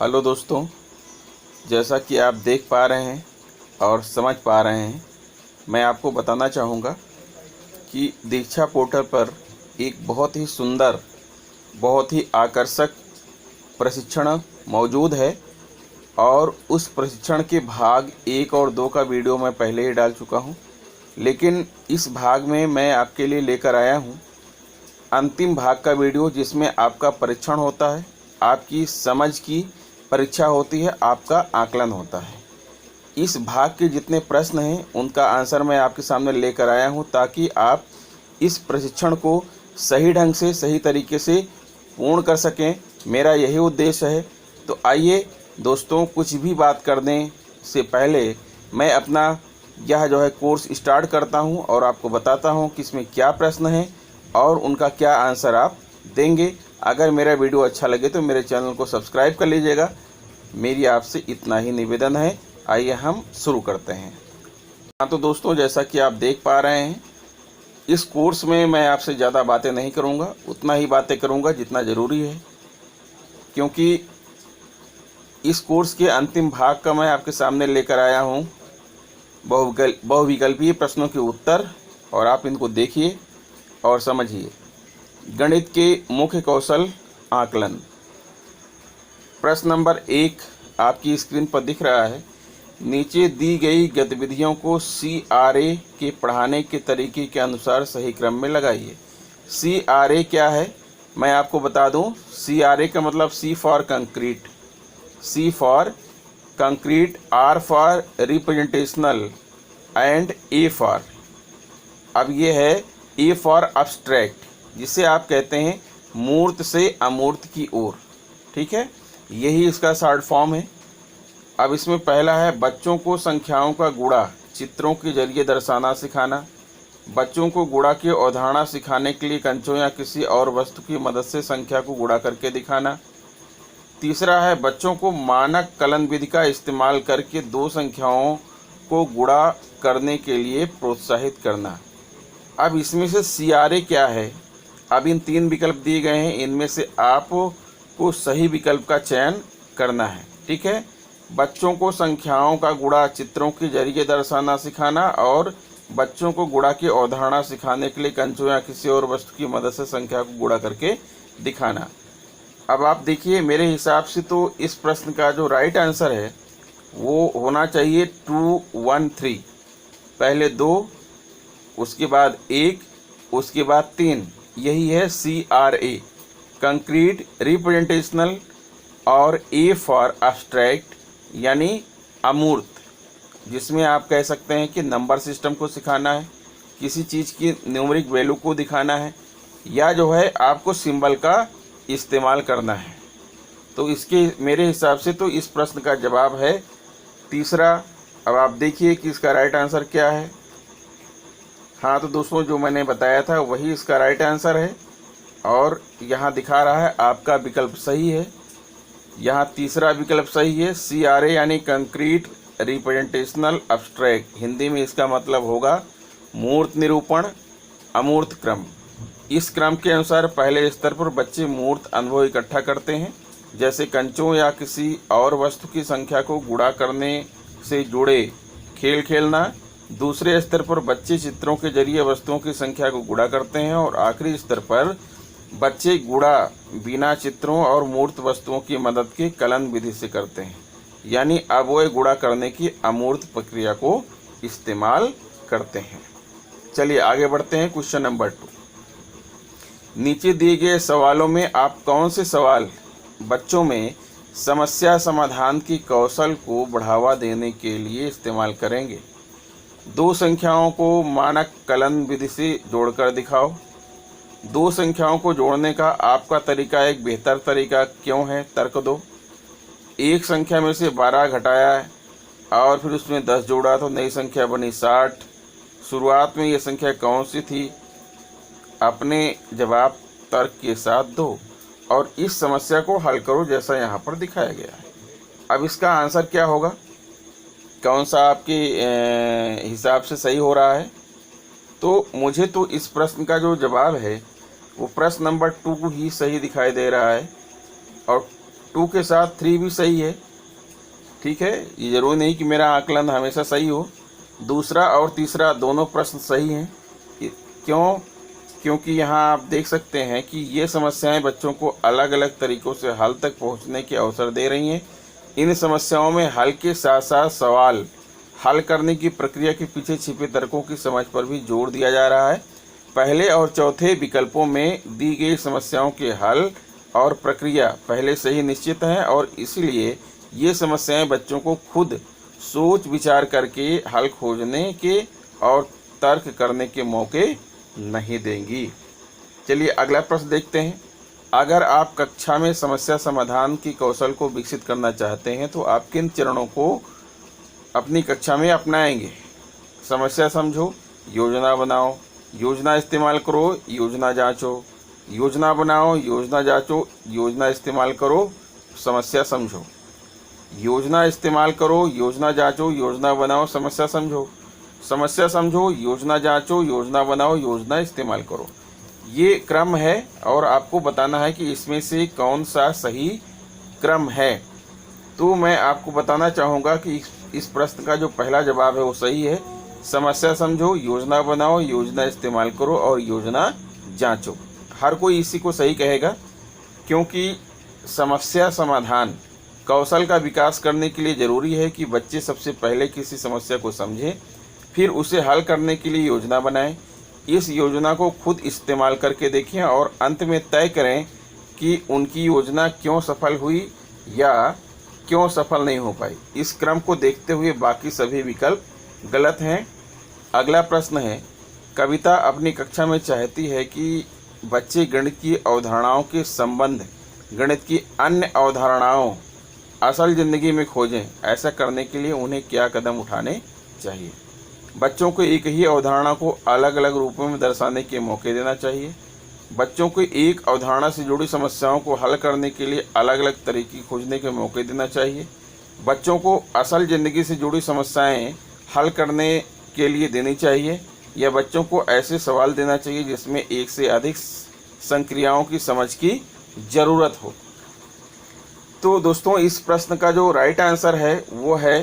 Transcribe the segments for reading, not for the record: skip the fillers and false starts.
Hello दोस्तों, जैसा कि आप देख पा रहे हैं और समझ पा रहे हैं, मैं आपको बताना चाहूँगा कि दीक्षा पोर्टल पर एक बहुत ही सुंदर, बहुत ही आकर्षक प्रशिक्षण मौजूद है और उस प्रशिक्षण के भाग 1 और 2 का वीडियो मैं पहले ही डाल चुका हूँ। लेकिन इस भाग में मैं आपके लिए लेकर आया हूँ अंतिम भाग का वीडियो, जिसमें आपका परीक्षण होता है, आपकी समझ की परीक्षा होती है, आपका आकलन होता है। इस भाग के जितने प्रश्न हैं उनका आंसर मैं आपके सामने लेकर आया हूं, ताकि आप इस प्रशिक्षण को सही ढंग से, सही तरीके से पूर्ण कर सकें। मेरा यही उद्देश्य है। तो आइए दोस्तों, कुछ भी बात करने से पहले मैं अपना यह कोर्स स्टार्ट करता हूं और आपको बताता हूं कि इसमें क्या प्रश्न हैं और उनका क्या आंसर आप देंगे। अगर मेरा वीडियो अच्छा लगे तो मेरे चैनल को सब्सक्राइब कर लीजिएगा। मेरी आपसे इतना ही निवेदन है। आइए हम शुरू करते हैं। हाँ तो दोस्तों, जैसा कि आप देख पा रहे हैं, इस कोर्स में मैं आपसे ज़्यादा बातें नहीं करूँगा, उतना ही बातें करूँगा जितना ज़रूरी है, क्योंकि इस कोर्स के अंतिम भाग का मैं आपके सामने लेकर आया हूँ बहुविकल्पीय प्रश्नों के उत्तर, और आप इनको देखिए और समझिए। गणित के मुख्य कौशल आकलन। प्रश्न नंबर 1 आपकी स्क्रीन पर दिख रहा है। नीचे दी गई गतिविधियों को CRA के पढ़ाने के तरीके के अनुसार सही क्रम में लगाइए। CRA क्या है मैं आपको बता दूं। CRA का मतलब C for concrete, C for concrete, R for representational and A for, अब ये है A फॉर अब्स्ट्रैक्ट, जिसे आप कहते हैं मूर्त से अमूर्त की ओर। ठीक है, यही इसका शॉर्ट फॉर्म है। अब इसमें पहला है बच्चों को संख्याओं का गुणा चित्रों के जरिए दर्शाना सिखाना। बच्चों को गुणा की अवधारणा सिखाने के लिए कंचों या किसी और वस्तु की मदद से संख्या को गुणा करके दिखाना। तीसरा है बच्चों को मानक कलन विधि का इस्तेमाल करके दो संख्याओं को गुणा करने के लिए प्रोत्साहित करना। अब इसमें से CRA क्या है। अब इन 3 विकल्प दिए गए हैं, इनमें से आपको सही विकल्प का चयन करना है। ठीक है, बच्चों को संख्याओं का गुणा चित्रों के जरिए दर्शाना सिखाना और बच्चों को गुणा की अवधारणा सिखाने के लिए कंचों या किसी और वस्तु की मदद से संख्या को गुणा करके दिखाना। अब आप देखिए, मेरे हिसाब से तो इस प्रश्न का जो राइट आंसर है वो होना चाहिए 2, 1, 3। पहले 2, उसके बाद 1, उसके बाद 3। यही है CRA, कंक्रीट, रिप्रेजेंटेशनल और A फॉर अब्स्ट्रैक्ट यानी अमूर्त, जिसमें आप कह सकते हैं कि नंबर सिस्टम को सिखाना है, किसी चीज़ की न्यूमेरिक वैल्यू को दिखाना है, या आपको सिंबल का इस्तेमाल करना है। तो इसके मेरे हिसाब से तो इस प्रश्न का जवाब है तीसरा। अब आप देखिए कि इसका राइट आंसर क्या है। हाँ तो दोस्तों, जो मैंने बताया था वही इसका राइट आंसर है, और यहाँ दिखा रहा है आपका विकल्प सही है। यहाँ तीसरा विकल्प सही है, CRA यानी कंक्रीट, रिप्रेजेंटेशनल, अब्स्ट्रैक्ट। हिंदी में इसका मतलब होगा मूर्त निरूपण, अमूर्त क्रम। इस क्रम के अनुसार पहले स्तर पर बच्चे मूर्त अनुभव इकट्ठा करते हैं, जैसे कंचों या किसी और वस्तु की संख्या को गुणा करने से जुड़े खेल खेलना। दूसरे स्तर पर बच्चे चित्रों के जरिए वस्तुओं की संख्या को गुणा करते हैं, और आखिरी स्तर पर बच्चे गुणा बिना चित्रों और मूर्त वस्तुओं की मदद के कलन विधि से करते हैं, यानी अवयव गुणा करने की अमूर्त प्रक्रिया को इस्तेमाल करते हैं। चलिए आगे बढ़ते हैं। Question number 2। नीचे दिए गए सवालों में आप कौन से सवाल बच्चों में समस्या समाधान की कौशल को बढ़ावा देने के लिए इस्तेमाल करेंगे। दो संख्याओं को मानक कलन विधि से जोड़कर दिखाओ। दो संख्याओं को जोड़ने का आपका तरीका एक बेहतर तरीका क्यों है, तर्क दो। एक संख्या में से 12 घटाया है और फिर उसमें 10 जोड़ा तो नई संख्या बनी 60। शुरुआत में ये संख्या कौन सी थी, अपने जवाब तर्क के साथ दो और इस समस्या को हल करो जैसा यहाँ पर दिखाया गया है। अब इसका आंसर क्या होगा, कौन सा आपके हिसाब से सही हो रहा है। तो मुझे तो इस प्रश्न का जो जवाब है वो प्रश्न नंबर 2 ही सही दिखाई दे रहा है, और 2 के साथ 3 भी सही है, ठीक है। ये जरूरी नहीं कि मेरा आकलन हमेशा सही हो। दूसरा और तीसरा दोनों प्रश्न सही हैं। क्यों? क्योंकि यहाँ आप देख सकते हैं कि ये समस्याएं बच्चों को अलग अलग तरीक़ों से हल तक पहुँचने के अवसर दे रही हैं। इन समस्याओं में हल के साथ साथ सवाल हल करने की प्रक्रिया के पीछे छिपे तर्कों की समझ पर भी जोर दिया जा रहा है। पहले और चौथे विकल्पों में दी गई समस्याओं के हल और प्रक्रिया पहले से ही निश्चित हैं और इसलिए ये समस्याएं बच्चों को खुद सोच विचार करके हल खोजने के और तर्क करने के मौके नहीं देंगी। चलिए अगला प्रश्न देखते हैं। अगर आप कक्षा में समस्या समाधान की कौशल को विकसित करना चाहते हैं तो आप किन चरणों को अपनी कक्षा में अपनाएंगे? समस्या समझो, योजना बनाओ, योजना इस्तेमाल करो, योजना जांचो, योजना बनाओ, योजना जांचो, योजना इस्तेमाल करो, समस्या समझो। योजना इस्तेमाल करो, योजना जांचो, योजना बनाओ, समस्या समझो। समस्या समझो, योजना जांचो, योजना बनाओ, योजना इस्तेमाल करो। ये क्रम है और आपको बताना है कि इसमें से कौन सा सही क्रम है। तो मैं आपको बताना चाहूँगा कि इस प्रश्न का जो पहला जवाब है वो सही है। समस्या समझो, योजना बनाओ, योजना इस्तेमाल करो और योजना जांचो। हर कोई इसी को सही कहेगा, क्योंकि समस्या समाधान कौशल का विकास करने के लिए ज़रूरी है कि बच्चे सबसे पहले किसी समस्या को समझें, फिर उसे हल करने के लिए योजना बनाएं, इस योजना को खुद इस्तेमाल करके देखें और अंत में तय करें कि उनकी योजना क्यों सफल हुई या क्यों सफल नहीं हो पाई। इस क्रम को देखते हुए बाकी सभी विकल्प गलत हैं। अगला प्रश्न है, कविता अपनी कक्षा में चाहती है कि बच्चे गणित की अवधारणाओं के संबंध गणित की अन्य अवधारणाओं असल ज़िंदगी में खोजें। ऐसा करने के लिए उन्हें क्या कदम उठाने चाहिए? बच्चों को एक ही अवधारणा को अलग अलग रूपों में दर्शाने के मौके देना चाहिए। बच्चों को एक अवधारणा से जुड़ी समस्याओं को हल करने के लिए अलग अलग तरीके खोजने के मौके देना चाहिए। बच्चों को असल ज़िंदगी से जुड़ी समस्याएं हल करने के लिए देनी चाहिए या बच्चों को ऐसे सवाल देना चाहिए जिसमें एक से अधिक संक्रियाओं की समझ की ज़रूरत हो। तो दोस्तों, इस प्रश्न का जो राइट आंसर है वो है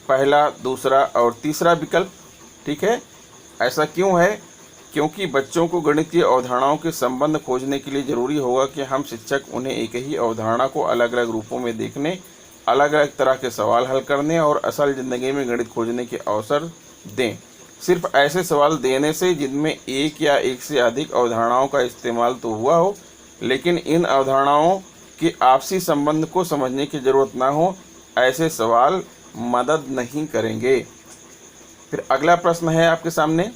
पहला, दूसरा और तीसरा विकल्प, ठीक है। ऐसा क्यों है? क्योंकि बच्चों को गणित की अवधारणाओं के संबंध खोजने के लिए ज़रूरी होगा कि हम शिक्षक उन्हें एक ही अवधारणा को अलग अलग रूपों में देखने, अलग अलग तरह के सवाल हल करने और असल ज़िंदगी में गणित खोजने के अवसर दें। सिर्फ ऐसे सवाल देने से जिनमें एक या एक से अधिक अवधारणाओं का इस्तेमाल तो हुआ हो, लेकिन इन अवधारणाओं के आपसी संबंध को समझने की ज़रूरत ना हो, ऐसे सवाल मदद नहीं करेंगे। फिर अगला प्रश्न है आपके सामने,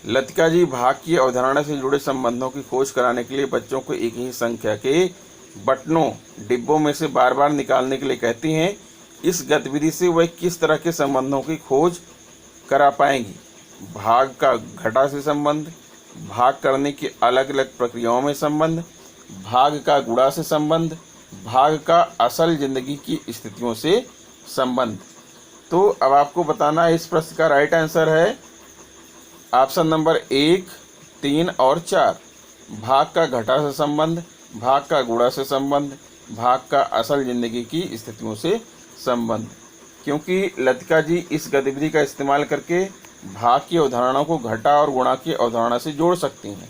लतिका जी भाग की अवधारणा से जुड़े संबंधों की खोज कराने के लिए बच्चों को एक ही संख्या के बटनों डिब्बों में से बार बार निकालने के लिए कहती हैं। इस गतिविधि से वह किस तरह के संबंधों की खोज करा पाएंगी? भाग का घटा से संबंध, भाग करने की अलग अलग प्रक्रियाओं में संबंध, भाग का गुणा से संबंध, भाग का असल जिंदगी की स्थितियों से संबंध। तो अब आपको बताना है, इस प्रश्न का राइट आंसर है ऑप्शन नंबर 1, 3 और 4। भाग का घटा से संबंध, भाग का गुणा से संबंध, भाग का असल जिंदगी की स्थितियों से संबंध। क्योंकि लतिका जी इस गतिविधि का इस्तेमाल करके भाग की अवधारणाओं को घटा और गुणा की अवधारणा से जोड़ सकती हैं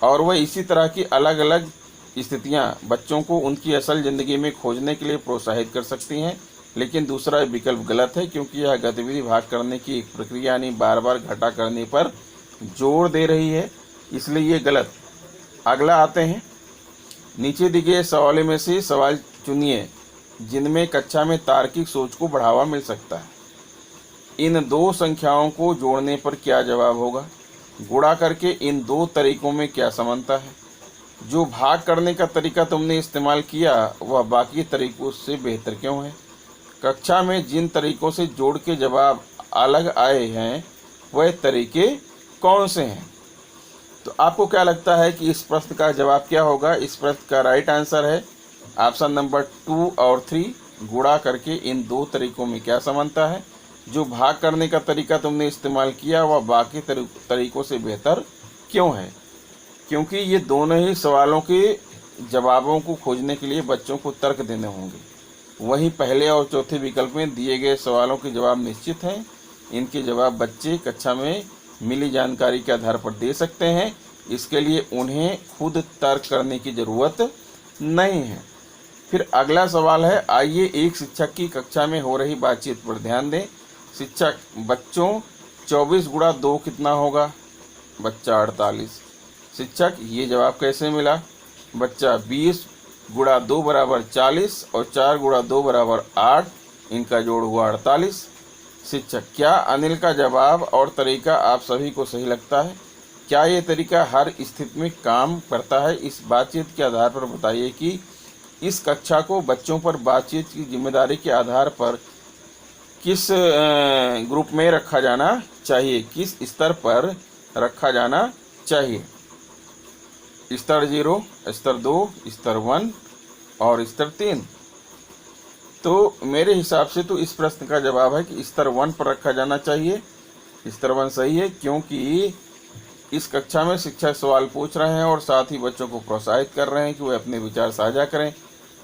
और वह इसी तरह की अलग अलग स्थितियां बच्चों को उनकी असल ज़िंदगी में खोजने के लिए प्रोत्साहित कर सकती हैं। लेकिन दूसरा विकल्प गलत है, क्योंकि यह गतिविधि भाग करने की एक प्रक्रिया यानी बार बार घटा करने पर जोर दे रही है, इसलिए ये गलत। अगला आते हैं, नीचे दिए गए सवालों में से सवाल चुनिए जिनमें कक्षा में तार्किक सोच को बढ़ावा मिल सकता है। इन दो संख्याओं को जोड़ने पर क्या जवाब होगा? गुणा करके इन दो तरीकों में क्या समानता है? जो भाग करने का तरीका तुमने इस्तेमाल किया वह बाकी तरीकों से बेहतर क्यों है? कक्षा में जिन तरीकों से जोड़ के जवाब अलग आए हैं वह तरीके कौन से हैं? तो आपको क्या लगता है कि इस प्रश्न का जवाब क्या होगा? इस प्रश्न का राइट आंसर है ऑप्शन नंबर 2 और 3। गुणा करके इन दो तरीकों में क्या समानता है? जो भाग करने का तरीका तुमने इस्तेमाल किया वह बाकी तरीकों से बेहतर क्यों है? क्योंकि ये दोनों ही सवालों के जवाबों को खोजने के लिए बच्चों को तर्क देने होंगे। वहीं पहले और चौथे विकल्प में दिए गए सवालों के जवाब निश्चित हैं। इनके जवाब बच्चे कक्षा में मिली जानकारी के आधार पर दे सकते हैं। इसके लिए उन्हें खुद तर्क करने की ज़रूरत नहीं है। फिर अगला सवाल है, आइए एक शिक्षक की कक्षा में हो रही बातचीत पर ध्यान दें। शिक्षक, बच्चों 24 गुणा 2 कितना होगा? बच्चा 48। शिक्षक, ये जवाब कैसे मिला? बच्चा 20 गुणा 2 बराबर 40 और 4 गुणा 2 बराबर 8, इनका जोड़ हुआ 48। शिक्षक, क्या अनिल का जवाब और तरीका आप सभी को सही लगता है? क्या ये तरीका हर स्थिति में काम करता है? इस बातचीत के आधार पर बताइए कि इस कक्षा को बच्चों पर बातचीत की जिम्मेदारी के आधार पर किस ग्रुप में रखा जाना चाहिए, किस स्तर पर रखा जाना चाहिए? स्तर 0, स्तर 2, स्तर 1 और स्तर 3। तो मेरे हिसाब से तो इस प्रश्न का जवाब है कि स्तर 1 पर रखा जाना चाहिए। स्तर 1 सही है, क्योंकि इस कक्षा में शिक्षक सवाल पूछ रहे हैं और साथ ही बच्चों को प्रोत्साहित कर रहे हैं कि वे अपने विचार साझा करें।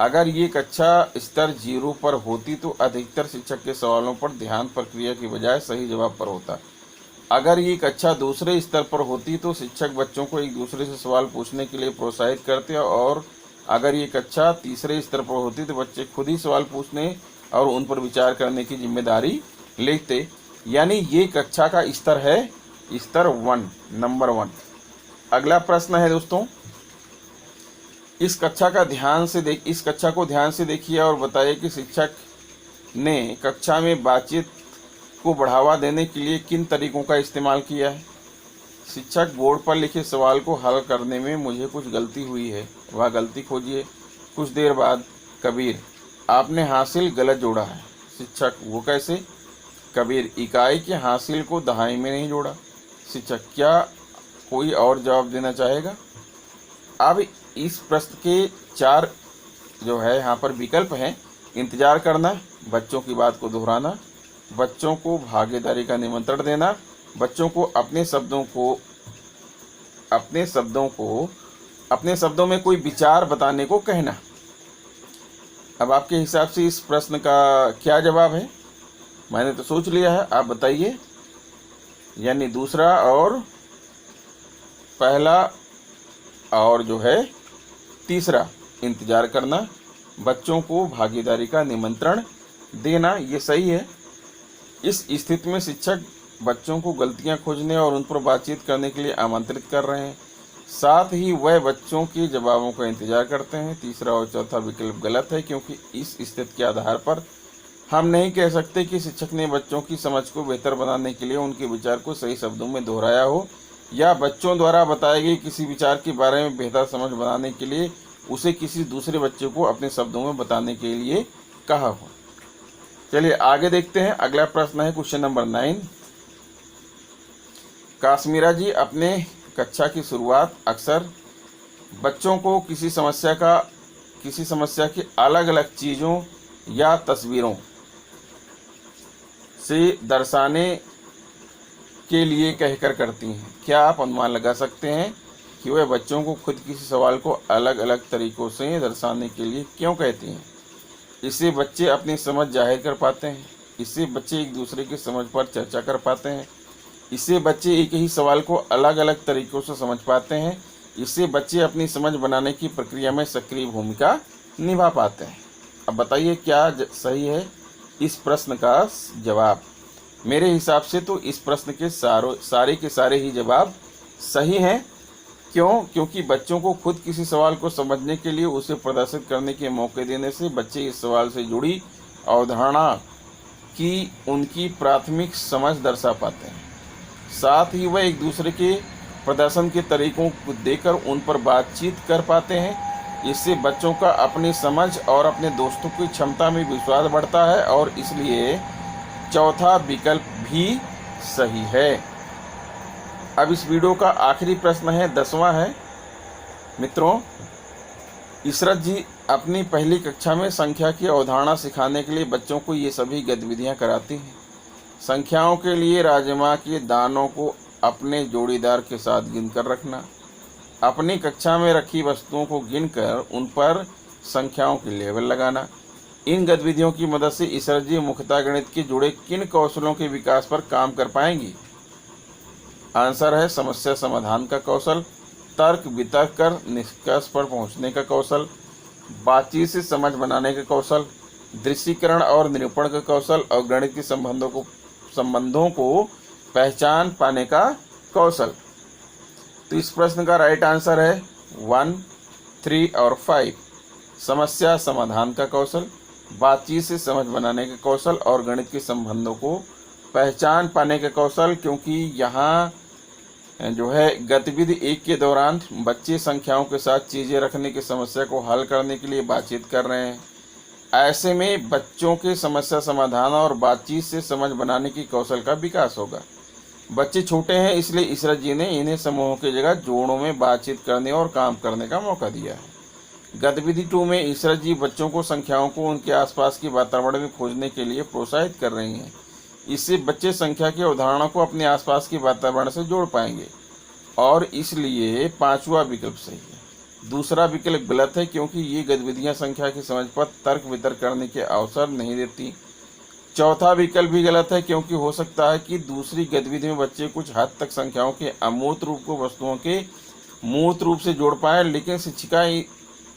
अगर ये कक्षा स्तर 0 पर होती तो अधिकतर शिक्षक के सवालों पर ध्यान प्रक्रिया की बजाय सही जवाब पर होता। अगर ये कक्षा दूसरे स्तर पर होती तो शिक्षक बच्चों को एक दूसरे से सवाल पूछने के लिए प्रोत्साहित करते, और अगर ये कक्षा तीसरे स्तर पर होती तो बच्चे खुद ही सवाल पूछने और उन पर विचार करने की जिम्मेदारी लेते। यानी ये कक्षा का स्तर है स्तर 1, नंबर 1। अगला प्रश्न है दोस्तों, इस कक्षा को ध्यान से देखिए और बताइए कि शिक्षक ने कक्षा में बातचीत को बढ़ावा देने के लिए किन तरीकों का इस्तेमाल किया है। शिक्षक, बोर्ड पर लिखे सवाल को हल करने में मुझे कुछ गलती हुई है, वह गलती खोजिए। कुछ देर बाद, कबीर, आपने हासिल गलत जोड़ा है। शिक्षक, वो कैसे? कबीर, इकाई के हासिल को दहाई में नहीं जोड़ा। शिक्षक, क्या कोई और जवाब देना चाहेगा? अब इस प्रश्न के 4 जो है यहाँ पर विकल्प हैं। इंतजार करना, बच्चों की बात को दोहराना, बच्चों को भागीदारी का निमंत्रण देना, बच्चों को अपने शब्दों में कोई विचार बताने को कहना। अब आपके हिसाब से इस प्रश्न का क्या जवाब है? मैंने तो सोच लिया है, आप बताइए। यानी दूसरा और पहला और जो है तीसरा, इंतजार करना, बच्चों को भागीदारी का निमंत्रण देना, ये सही है। इस स्थिति में शिक्षक बच्चों को गलतियां खोजने और उन पर बातचीत करने के लिए आमंत्रित कर रहे हैं, साथ ही वह बच्चों के जवाबों का इंतजार करते हैं। तीसरा और चौथा विकल्प गलत है, क्योंकि इस स्थिति के आधार पर हम नहीं कह सकते कि शिक्षक ने बच्चों की समझ को बेहतर बनाने के लिए उनके विचार को सही शब्दों में दोहराया हो, या बच्चों द्वारा बताए गए किसी विचार के बारे में बेहतर समझ बनाने के लिए उसे किसी दूसरे बच्चे को अपने शब्दों में बताने के लिए कहा हो। चलिए आगे देखते हैं। अगला प्रश्न है क्वेश्चन नंबर 9। काश्मीरा जी अपने कक्षा की शुरुआत अक्सर बच्चों को किसी समस्या की अलग अलग चीज़ों या तस्वीरों से दर्शाने के लिए कहकर करती हैं। क्या आप अनुमान लगा सकते हैं कि वह बच्चों को खुद किसी सवाल को अलग अलग तरीकों से दर्शाने के लिए क्यों कहती हैं? इससे बच्चे अपनी समझ जाहिर कर पाते हैं, इससे बच्चे एक दूसरे की समझ पर चर्चा कर पाते हैं, इससे बच्चे एक ही सवाल को अलग अलग तरीक़ों से समझ पाते हैं, इससे बच्चे अपनी समझ बनाने की प्रक्रिया में सक्रिय भूमिका निभा पाते हैं। अब बताइए क्या सही है इस प्रश्न का जवाब? मेरे हिसाब से तो इस प्रश्न के सारे के सारे ही जवाब सही हैं। क्योंकि बच्चों को खुद किसी सवाल को समझने के लिए उसे प्रदर्शित करने के मौके देने से बच्चे इस सवाल से जुड़ी अवधारणा की उनकी प्राथमिक समझ दर्शा पाते हैं। साथ ही वह एक दूसरे के प्रदर्शन के तरीकों को देखकर उन पर बातचीत कर पाते हैं। इससे बच्चों का अपनी समझ और अपने दोस्तों की क्षमता में विश्वास बढ़ता है, और इसलिए चौथा विकल्प भी सही है। अब इस वीडियो का आखिरी प्रश्न है, 10वां है। मित्रों, इशरत जी अपनी पहली कक्षा में संख्या की अवधारणा सिखाने के लिए बच्चों को ये सभी गतिविधियां कराती हैं। संख्याओं के लिए राजमा के दानों को अपने जोड़ीदार के साथ गिनकर रखना, अपनी कक्षा में रखी वस्तुओं को गिनकर उन पर संख्याओं की लेबल लगाना। इन गतिविधियों की मदद से ईश्वर जी मुख्यतः गणित के जुड़े किन कौशलों के विकास पर काम कर पाएंगी? आंसर है समस्या समाधान का कौशल, तर्क वितर्क कर निष्कर्ष पर पहुंचने का कौशल, बातचीत से समझ बनाने का कौशल, दृश्यीकरण और निरूपण का कौशल और गणित के संबंधों को पहचान पाने का कौशल। तो इस प्रश्न का राइट आंसर है 1, 3 और 5। समस्या समाधान का कौशल, बातचीत से समझ बनाने का कौशल और गणित के संबंधों को पहचान पाने का कौशल। क्योंकि यहाँ जो है गतिविधि 1 के दौरान बच्चे संख्याओं के साथ चीज़ें रखने की समस्या को हल करने के लिए बातचीत कर रहे हैं। ऐसे में बच्चों के समस्या समाधान और बातचीत से समझ बनाने की कौशल का विकास होगा। बच्चे छोटे हैं, इसलिए ईश्वर जी ने इन्हें समूहों की जगह जोड़ों में बातचीत करने और काम करने का मौका दिया है। गतिविधि 2 में ईश्वर जी बच्चों को संख्याओं को उनके आसपास के वातावरण में खोजने के लिए प्रोत्साहित कर रही हैं। इससे बच्चे संख्या के उदाहरणों को अपने आसपास के वातावरण से जोड़ पाएंगे और इसलिए 5वां विकल्प सही है। दूसरा विकल्प गलत है, क्योंकि ये गतिविधियां संख्या की समझ पर तर्क वितर्क करने के अवसर नहीं देती। चौथा विकल्प भी गलत है, क्योंकि हो सकता है कि दूसरी गतिविधि में बच्चे कुछ हद तक संख्याओं के अमूर्त रूप को वस्तुओं के मूर्त रूप से जोड़ पाए, लेकिन शिक्षिका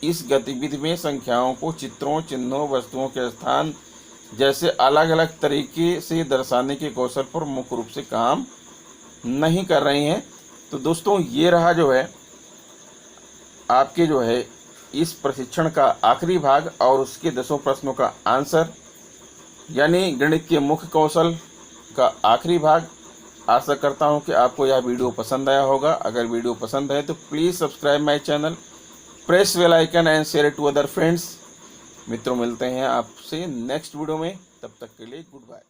इस गतिविधि में संख्याओं को चित्रों, चिन्हों, वस्तुओं के स्थान जैसे अलग अलग तरीके से दर्शाने के कौशल पर मुख्य रूप से काम नहीं कर रही हैं। तो दोस्तों, ये रहा जो है आपके जो है इस प्रशिक्षण का आखिरी भाग और उसके 10 प्रश्नों का आंसर, यानी गणित के मुख्य कौशल का आखिरी भाग। आशा करता हूं कि आपको यह वीडियो पसंद आया होगा। अगर वीडियो पसंद है तो please subscribe my channel, press bell icon and share it to other friends. मित्रों, मिलते हैं आपसे नेक्स्ट वीडियो में, तब तक के लिए गुड बाय।